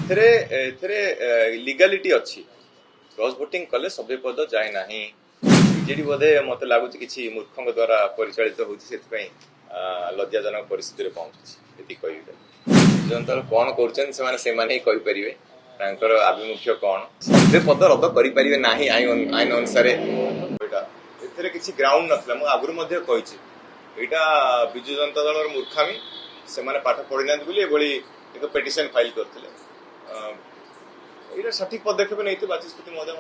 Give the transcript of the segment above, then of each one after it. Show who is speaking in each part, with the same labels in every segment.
Speaker 1: एथरे एथरे लीगालिटी अच्छी cross voting कले सभ्य पद जाए ना बीजेडी बोधे मत लगुच कि मूर्खों द्वारा परिचालित होती लज्जाजनक परिस्थिति पहुंची कह कौन कर आभिमुख्य कौन सभ्य पद रद्द करें ना आईन अनुसार किसी ग्राउंड ना आगुरी कही विजु जनता दल मूर्खामी से पाठ पढ़ी ना पिटिशन फाइल करते सठिक पदक्षेप नहीं बाचस्पति महोदय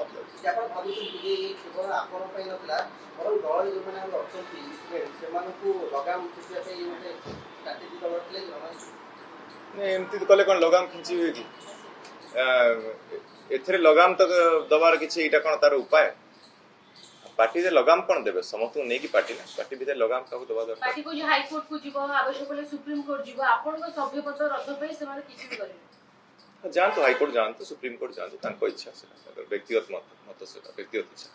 Speaker 1: एमती कले कौन लगाम खिंची हुए कि एथरे लगाम तक दबार किसी कौन तार उपाय पार्टी रे लगाम कौन देबे समस्त नहीं कि पार्टी ना पार्टी भीतर लगाम का दबा दरकार
Speaker 2: पार्टी को जो हाई कोर्ट को जीवो आवश्यक होले सुप्रीम कोर्ट जीवो आपन को सभ्य पद रद्द पे से माने किछि भी करे
Speaker 1: जानतो हाई कोर्ट जानतो सुप्रीम कोर्ट जानतो तांको इच्छा से व्यक्तिगत मत से व्यक्तिगत इच्छा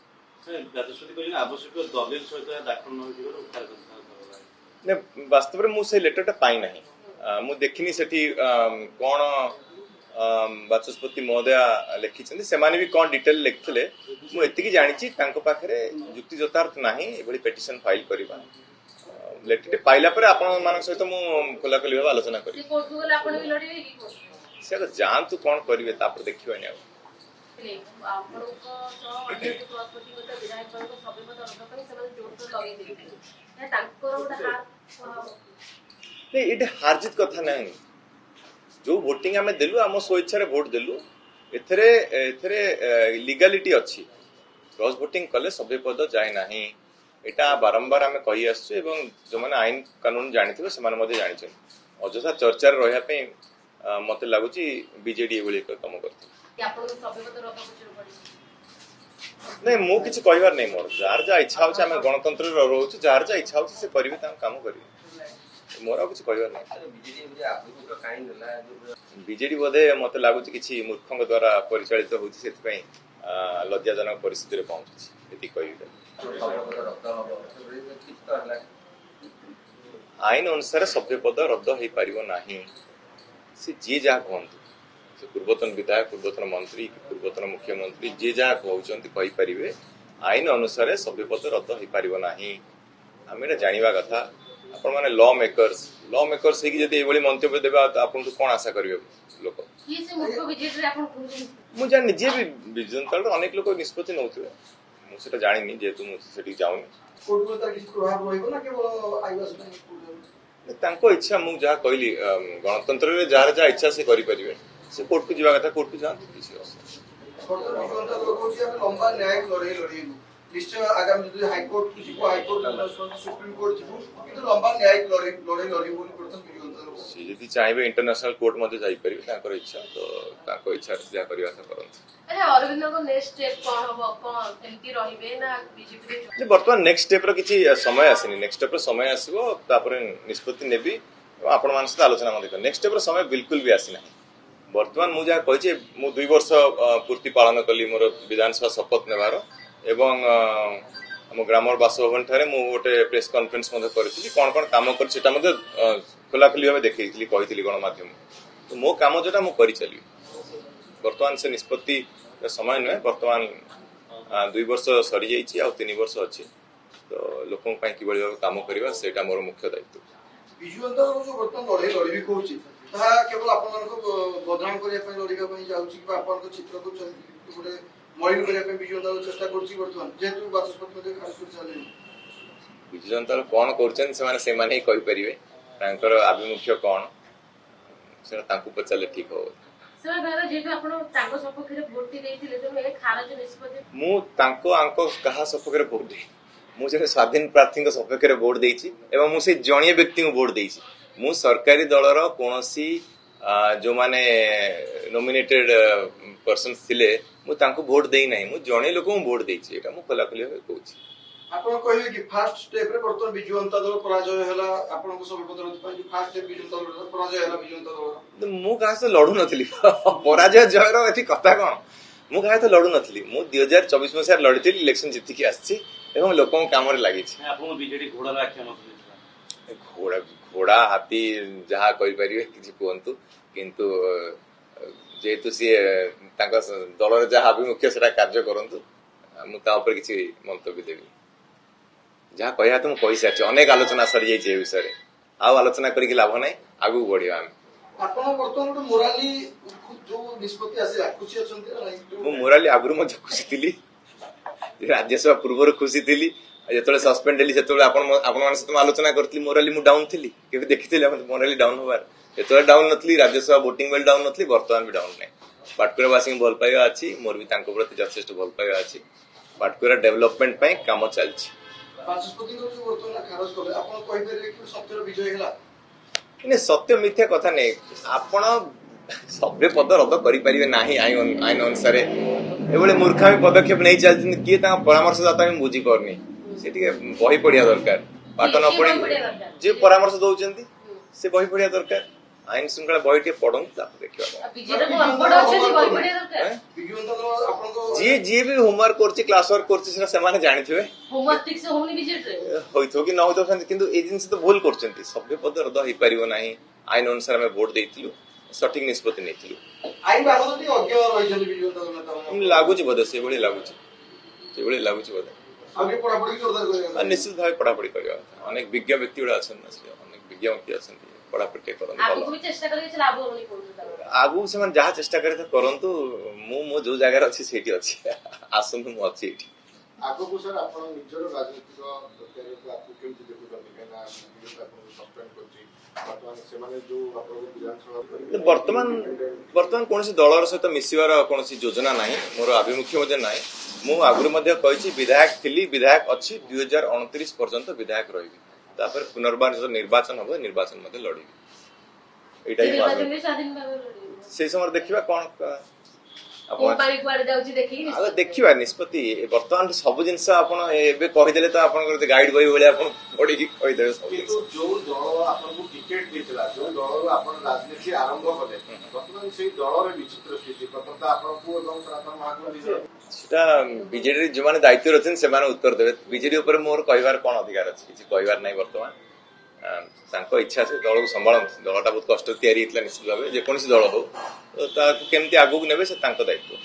Speaker 3: राजस्वती को आवश्यक दलिल सहित दाखल न होइबो उद्धार करता
Speaker 1: ने वास्तव रे मु से लेटर टा पाई नाही मु देखिनी सेठी कोन बाचस्पति महोदय लिखिछन्ति सेमाने भी कोन डिटेल लिखथिले मु एतिकी जानिछि तांको पाखरे जुक्ति जतार्थ नाही एबडी पिटिशन फाइल करबा लेटर पाइला पर आपण मानक सहित मु खोला खोली भाव आलोचना करी
Speaker 2: कोर्ट को गले आपण भी लड़िबे कि कोर्ट
Speaker 1: से जानतु कोन करिवे तापर देखियो ने
Speaker 2: आपण को तो अन्य प्रस्पति को विधायक को सभ्य पद रद्द पे से जोर तो लगे देते तांकर उडा हार
Speaker 1: नहीं एटे हारजित कथा नहीं जो वोटिंग आमे देलु आम स्वेच्छा रे वोट देलु एथरे एथरे लीगालिटी अच्छी क्रॉस वोटिंग कले सभ्य पद जाए ना एटा बारंबार आमे कहि आसछु एवं जो माने आईन कानून जानिथिबे से माने मध्ये जानिछन अजथा चर्चा रे रहया पे मते लागुची बीजेडी एबोली काम करथि
Speaker 2: कि आपण सभ्य पद रद्द कुछ पड़ी
Speaker 1: नहीं मु किछ कहिवार नहीं मोर जार जा इच्छा होछ आमे गणतंत्र रे रहउछु जार जा इच्छा होछ से करबे ता काम करबे मोर कुछ कहिवार नहीं बीजेडी बोधे मत लगुच कि मूर्खों द्वारा परिचालित होती लज्जाजनक परिस्थिति पहुंची आईन अनुसार सभ्य पद रद्द हो पार ना सी जी जहाँ कहतु पूर्वतन विधायक पूर्वतन मंत्री पूर्वतन मुख्यमंत्री जी जहाँ कहते आईन अनुसार सभ्य पद रद्द हो पार ना आम जाना कथा आपण माने लॉ मेकर्स होगी मंतव्य देबा आपन कौन आशा करिवे लोक
Speaker 2: ये से मुख्य विजेट रे आपण
Speaker 1: मु जानि जे भी विजनतल अनेक लोक निष्पत्ति नउथिबे मु सेटा जानिनी जेतु मु सेठी जाउनी
Speaker 4: कोर्ट को तार किछ प्रभाव होइबो ना केवल आईवास में
Speaker 1: तांको इच्छा मु जहा कहली गणतंत्र रे जार जा इच्छा से करि परिबे से कोर्ट को जीवा कथा कोर्ट को जान किसी
Speaker 4: लंबा न्याय लड़े निश्चय आगामी जो हाई कोर्ट जीवो हाई कोर्ट सुप्रीम कोर्ट जीवो किंतु लंबा न्याय लड़े बोली प्रथम विजयंतर
Speaker 1: से यदि चाहेबे इंटरनेशनल कोर्ट मध्ये जाई परिबे तांकर इच्छा तो तांको इच्छा से जा करिया था करंत
Speaker 2: अरे अरविंद को नेक्स्ट स्टेप कोन होबो कोन एमती रहिबे ना बीजेपी रे
Speaker 1: जे वर्तमान नेक्स्ट स्टेप रो किछि समय आसीनी नेक्स्ट स्टेप रो समय आसीबो तापर निष्पत्ति नेबी आपण मान से आलोचना मध्ये नेक्स्ट स्टेप रो समय बिल्कुल भी आसी नाही वर्तमान मु जा कहिजे मु 2 वर्ष पूर्ति पालन कली मोर विधानसभा शपथ नेबार एवं आम ग्रामर बासभवन ठारे मु गोटे प्रेस कॉन्फ्रेंस मध्ये करथि कोन कोन काम कर सेटा मध्ये खोला खोली भाबे देखैथिली कहिथिली गणमाध्यम तो मो काम जेटा मु करि चली वर्तमान से निष्पत्ति समय न वर्तमान 2 वर्ष सरी जाइछि आ 3 वर्ष अछि तो लोकन पय कि बळी काम करबा सेटा मोर मुख्य दायित्व
Speaker 4: विजुअल जो वर्तमान लड़े कहूँ ता केवल आपण को बदनाम करने लड़ाई जाऊँगी कि आपण को चित्र को गोटे मलिन करने विजुअल चेष्टा करछि वर्तमान जेतु बाचस्पति खास कर चले
Speaker 1: विजु जनता कौन कर कहि परिवे तांकर आभिमुख्य कौन से तांको पचाले ठीक हो
Speaker 2: सर दादा जेतु आपण तांको सपक्ष रे वोट देइथिले तो ए खारज निष्पत्ति
Speaker 1: मु तांको आंको कहा सपक्ष रे वोट दे मु जे स्वाधीन प्रार्थी को सपक्ष रे वोट देइछि एवं मु से जणिए व्यक्ति को वोट देइछि मु सरकारी दलर कोनोसी जो माने नॉमिनेटेड पर्सन थिले मु तांको वोट देई नाही मु जणे लोक वोट देइछि एटा मु खोला खोली कहूछि
Speaker 4: आपण कहबे कि फर्स्ट स्टेप रे वर्तमान विजु जनता दल पराजय होला आपण को सब पदर पई फर्स्ट स्टेप विजु जनता दल पराजय होला विजु जनता दल
Speaker 1: मु कहा से लडू नथली पराजय जय रो एथि कथा कोन मु कहा से लडू नथली मु 2024 में सर लड़िथिली इलेक्शन जीति के आछि एवं लोकन काम रे लागि छि
Speaker 3: आपण बीजेडी घोड़ा राख्या नथली
Speaker 1: घोड़ा घोड़ा हाथी जहाँ कहि परिवे किछि कहंतु किंतु ଯେହେତୁ ସିଏ ତାଙ୍କ ଦଳର ଯାହା ଆଭିମୁଖ୍ୟ ସେଟା କାର୍ଯ୍ୟ କରନ୍ତୁ ମୁଁ ତା ଉପରେ କିଛି ମନ୍ତବ୍ୟ ଦେବି ଯାହା କହିବା ତ ମୁଁ କହିସାରିଛି ଅନେକ ଆଲୋଚନା ସରିଯାଇଛି ଏ ବିଷୟରେ ଆଉ ଆଲୋଚନା କରିକି ଲାଭ ନାହିଁ ଆଗକୁ ବଢିବା ଆମେ
Speaker 4: ଆପଣ ବର୍ତ୍ତମାନ ଗୋଟେ ମୋରାଲି ଯୋଉ ନିଷ୍ପତ୍ତି ଆସିଲା ଖୁସି ଅଛନ୍ତି ନା ନାହିଁ?
Speaker 1: ମୁଁ ମୋରାଲି ଆଗରୁ ମଧ୍ୟ ଖୁସି ଥିଲି ରାଜ୍ୟସଭା ପୂର୍ବରୁ ଖୁସି ଥିଲି ଯେତେବେଳେ ସସ୍ପେଣ୍ଡ ହେଲି ସେତେବେଳେ ଆପଣମାନଙ୍କ ସହିତ ଆଲୋଚନା କରିଥିଲି ମୋରାଲି ମୁଁ ଡାଉନ ଥିଲି କେବେ ଦେଖିଥିଲି ମୋରାଲି ଡାଉନ ହବାର ଯେତେବେଳେ ଡାଉନ ନଥିଲି ରାଜ୍ୟସଭା ଭୋଟିଂ ବେଳେ ଡାଉନ ନଥିଲି ବର୍ତ୍ତମାନ ବି ଡାଉନ ନାହିଁ ପାଟକୁରାବାସୀଙ୍କୁ ଭଲ ପାଇବା ଅଛି ମୋର ବି ତାଙ୍କ ପ୍ରତି ଯଥେଷ୍ଟ ଭଲ ପାଇବା ଅଛି ପାଟକୁରା ଡେଭଲପମେଣ୍ଟ ପାଇଁ କାମ ଚାଲିଛି
Speaker 4: ବାଚସ୍ପତିଙ୍କ ଯୋଉ ବର୍ତ୍ତମାନ ଖାରଜ କଲେ ଆପଣ କହିପାରିବେ କି ସତ୍ୟର ବିଜୟ ହେଲା?
Speaker 1: ସତ୍ୟ ମିଥ୍ୟା କଥା ନେଇ ଆପଣ ସଭ୍ୟ ପଦ ରଦ୍ଦ କରିପାରିବେ ନାହିଁ ଆଇନ ଅନୁସାରେ ଏଭଳି ମୂର୍ଖାମୀ ପଦକ୍ଷେପ ନେଇ ଚାଲିଛନ୍ତି କିଏ ତାଙ୍କ ପରାମର୍ଶଦାତା ମୁଁ ବୁଝିପାରୁନି ସେ ଟିକେ ବହି ପଢିବା ଦରକାର ପାଠ ନ ପଢି ଯିଏ ପରାମର୍ଶ ଦଉଛନ୍ତି ସେ ବହି ପଢିବା ଦରକାର ଆଇନ ଶୃଙ୍ଖଳା ବହି ଟିକେ ପଢନ୍ତୁ ତାପରେ ଦେଖିବା ଯିଏ ବି ହୋମୱାର୍କ କରୁଛି କ୍ଲାସ ୱାର୍କ କରୁଛି ସେଟା ସେମାନେ ଜାଣିଥିବେ ହୋଇଥିବ କି ନ ହୋଇଥିବ କିନ୍ତୁ ଏଇ ଜିନିଷ ତ ଭୁଲ କରୁଛନ୍ତି ସଭ୍ୟ ପଦ ରଦ୍ଦ ହେଇପାରିବ ନାହିଁ ଆଇନ ଅନୁସାରେ ଆମେ ଭୋଟ ଦେଇଥିଲୁ ସଠିକ ନିଷ୍ପତ୍ତି ନେଇଥିଲୁ ଲାଗୁଛି ବୋଧେ ସେଇଭଳି ଲାଗୁଛି ବୋଧେ ନିଶ୍ଚିତ ଭାବେ ପଢାପଢି କରିବା କଥା ଅନେକ ବିଜ୍ଞ ବ୍ୟକ୍ତି ଗୁଡା ଅଛନ୍ତି ଅନେକ ବିଜ୍ଞ ବ୍ୟକ୍ତି ଅଛନ୍ତି ପଢାପଢି ଟିକେ କରନ୍ତୁ ଆଗକୁ ସେମାନେ ଯାହା ଚେଷ୍ଟା କରିବେ କରନ୍ତୁ ମୁଁ ମୋ ଯୋଉ ଜାଗାରେ ଅଛି ସେଇଠି ଅଛି ଆସନ୍ତୁ ମୁଁ ଅଛି ଏଇଠି
Speaker 5: ଆଗକୁ ସାର୍ ଆପଣ ନିଜର ରାଜନୈତିକ କ୍ୟାରିୟରକୁ କେମିତି ଦେଖୁଛନ୍ତି କାହିଁକିନା ସସ୍ପେଣ୍ଡ କରିଛି ବର୍ତ୍ତମାନ ସେମାନେ ଯୋଉ ଆପଣଙ୍କ ବିଧାନସଭା
Speaker 1: ବର୍ତ୍ତମାନ କୌଣସି ଦଳର ସହିତ ମିଶିବାର କୌଣସି ଯୋଜନା ନାହିଁ ମୋର ଆଭିମୁଖ୍ୟ ମଧ୍ୟ ନାହିଁ ମୁଁ ଆଗରୁ ମଧ୍ୟ କହିଛି ବିଧାୟକ ଥିଲି ବିଧାୟକ ଅଛି 2029 ପର୍ଯ୍ୟନ୍ତ ବିଧାୟକ ରହିବି ତାପରେ ପୁନର୍ବାର ଯେତେବେଳେ ନିର୍ବାଚନ ହବ ନିର୍ବାଚନ ମଧ୍ୟ ଲଢିବି ଏଇଟା ହିଁ ସେଇ ସମୟରେ ଦେଖିବା କଣ ଦେଖିବା ନିଷ୍ପତ୍ତି ବର୍ତ୍ତମାନ ସବୁ ଜିନିଷ ଆପଣ ଏବେ କହିଦେଲେ ତ ଆପଣଙ୍କର ଗାଇଡ ବହି ଭଳିଆ ଆପଣ ପଢିକି କହିଦେବେ
Speaker 5: କିନ୍ତୁ ଯୋଉ ଦଳ ଆପଣଙ୍କୁ ଟିକେଟ ଦେଇଥିଲା ଯୋଉ ଦଳରୁ ଆପଣ ରାଜନୀତି ଆରମ୍ଭ କଲେ ବର୍ତ୍ତମାନ ସେଇ ଦଳର ବିଚିତ୍ର ସ୍ଥିତି ପ୍ରଥମତଃ ଆପଣଙ୍କୁ ଏବଂ ସନାତନ ମହାକୁମାର
Speaker 1: ସେଟା ବିଜେଡି ଯୋଉମାନେ ଦାୟିତ୍ୱରେ ଅଛନ୍ତି ସେମାନେ ଉତ୍ତର ଦେବେ ବିଜେଡି ଉପରେ ମୋର କହିବାର କଣ ଅଧିକାର ଅଛି କିଛି କହିବାର ନାହିଁ ବର୍ତ୍ତମାନ ତାଙ୍କ ଇଚ୍ଛା ସେ ଦଳକୁ ସମ୍ଭାଳନ୍ତୁ ଦଳଟା ବହୁତ କଷ୍ଟ ତିଆରି ହେଇଥିଲା ନିଶ୍ଚିତ ଭାବେ ଯେକୌଣସି ଦଳ ହଉ ତାକୁ କେମିତି ଆଗକୁ ନେବେ ସେ ତାଙ୍କ ଦାୟିତ୍ୱ